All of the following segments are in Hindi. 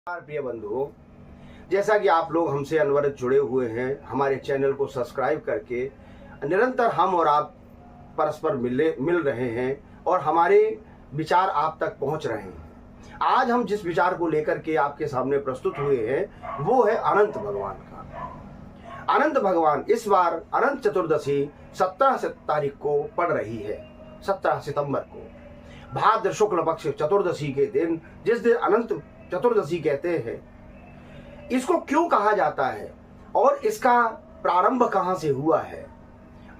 प्रिय बंधुओं, जैसा कि आप लोग हमसे अनवरत जुड़े हुए हैं, हमारे चैनल को सब्सक्राइब करके निरंतर हम और आप परस्पर मिल रहे हैं और हमारे विचार आप तक पहुंच रहे हैं। आज हम जिस विचार को लेकर के आपके सामने प्रस्तुत हुए हैं वो है अनंत भगवान का। अनंत भगवान इस बार अनंत चतुर्दशी 17 तारीख को पड़ रही है, 17 सितंबर को, भाद्र शुक्ल पक्ष चतुर्दशी के दिन, जिस दिन अनंत चतुर्दशी कहते हैं। इसको क्यों कहा जाता है और इसका प्रारंभ कहां से हुआ है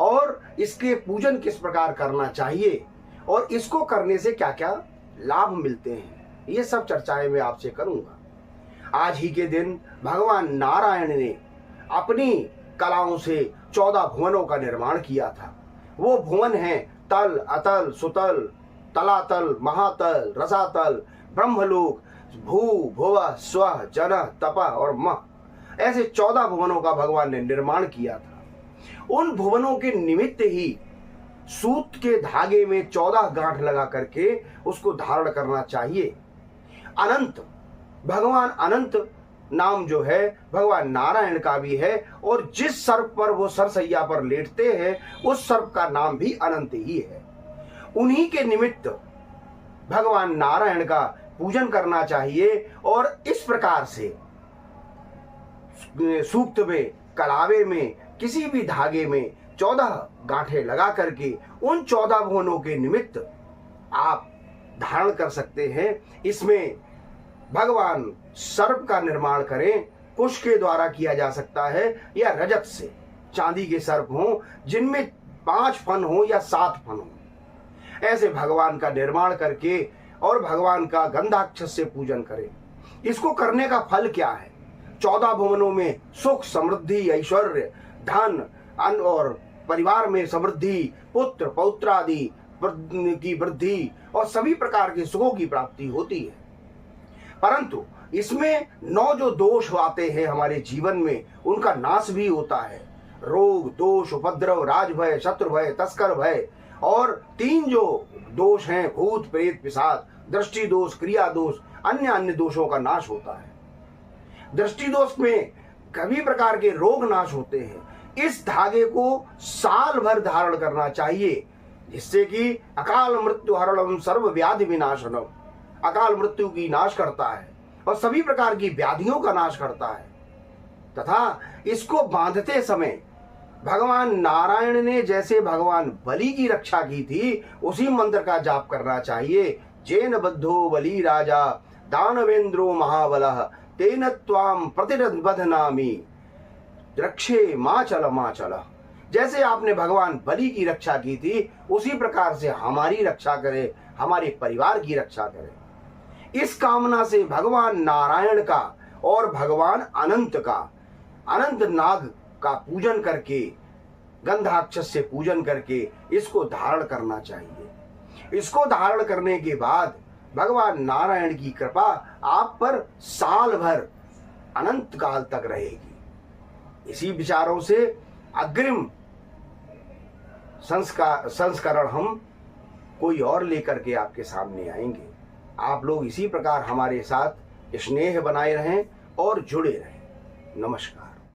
और इसके पूजन किस प्रकार करना चाहिए और इसको करने से क्या क्या लाभ मिलते हैं, ये सब चर्चाएं मैं आपसे करूंगा। आज ही के दिन भगवान नारायण ने अपनी कलाओं से 14 भुवनों का निर्माण किया था। वो भुवन हैं तल, अतल, सुतल, तलातल, महातल, रसातल, ब्रह्मलोक, भू, भुव, स्व, जन, तप और मह। ऐसे 14 भुवनों का भगवान ने निर्माण किया था। उन भुवनों के निमित्त ही सूत के धागे में 14 गांठ लगा करके उसको धारण करना चाहिए। अनंत भगवान, अनंत नाम जो है भगवान नारायण का भी है और जिस सर्प पर वो सरसैया पर लेटते हैं उस सर्प का नाम भी अनंत ही है। उन्हीं के निमित्त भगवान नारायण का पूजन करना चाहिए और इस प्रकार से सूक्त में, कलावे में, किसी भी धागे में 14 गांठें लगा करके उन 14 भुवनों के निमित्त आप धारण कर सकते हैं। इसमें भगवान सर्प का निर्माण करें, कुश के द्वारा किया जा सकता है या रजत से, चांदी के सर्प हों जिनमें 5 फन हो या 7 फन हो। ऐसे भगवान का निर्माण करके और भगवान का गंधाक्षस से पूजन करें। इसको करने का फल क्या है? 14 भुवनों में सुख, समृद्धि, ऐश्वर्य, धन, अन्न और परिवार में समृद्धि, पुत्र पौत्रादि की वृद्धि और सभी प्रकार के सुखों की प्राप्ति होती है। परंतु इसमें 9 जो दोष आते हैं हमारे जीवन में, उनका नाश भी होता है। रोग, दोष, उपद्रव, राजभय, शत्रु भय, तस्कर भय और 3 जो दोष हैं, भूत, प्रेत, पिशाच, दृष्टि दोष, क्रिया दोष, अन्य दोषों का नाश होता है। दृष्टि दोष में कभी प्रकार के रोग नाश होते हैं। इस धागे को साल भर धारण करना चाहिए, जिससे कि अकाल मृत्यु हरणम सर्व व्याधि विनाशनम, अकाल मृत्यु की नाश करता है और सभी प्रकार की व्याधियों का नाश करता है। तथा इसको बांधते समय भगवान नारायण ने जैसे भगवान बलि की रक्षा की थी उसी मंत्र का जाप करना चाहिए। जेन बद्धो बलि राजा दानवेंद्रो महाबलः तेन त्वाम प्रतिबध्नामि रक्षे माचल माचल। जैसे आपने भगवान बलि की रक्षा की थी उसी प्रकार से हमारी रक्षा करे, हमारे परिवार की रक्षा करे। इस कामना से भगवान नारायण का और भगवान अनंत का, अनंत नाग का पूजन करके, गंधाक्षस से पूजन करके इसको धारण करना चाहिए। इसको धारण करने के बाद भगवान नारायण की कृपा आप पर साल भर, अनंत काल तक रहेगी। इसी विचारों से अग्रिम संस्करण हम कोई और लेकर के आपके सामने आएंगे। आप लोग इसी प्रकार हमारे साथ स्नेह बनाए रहें और जुड़े रहें। नमस्कार।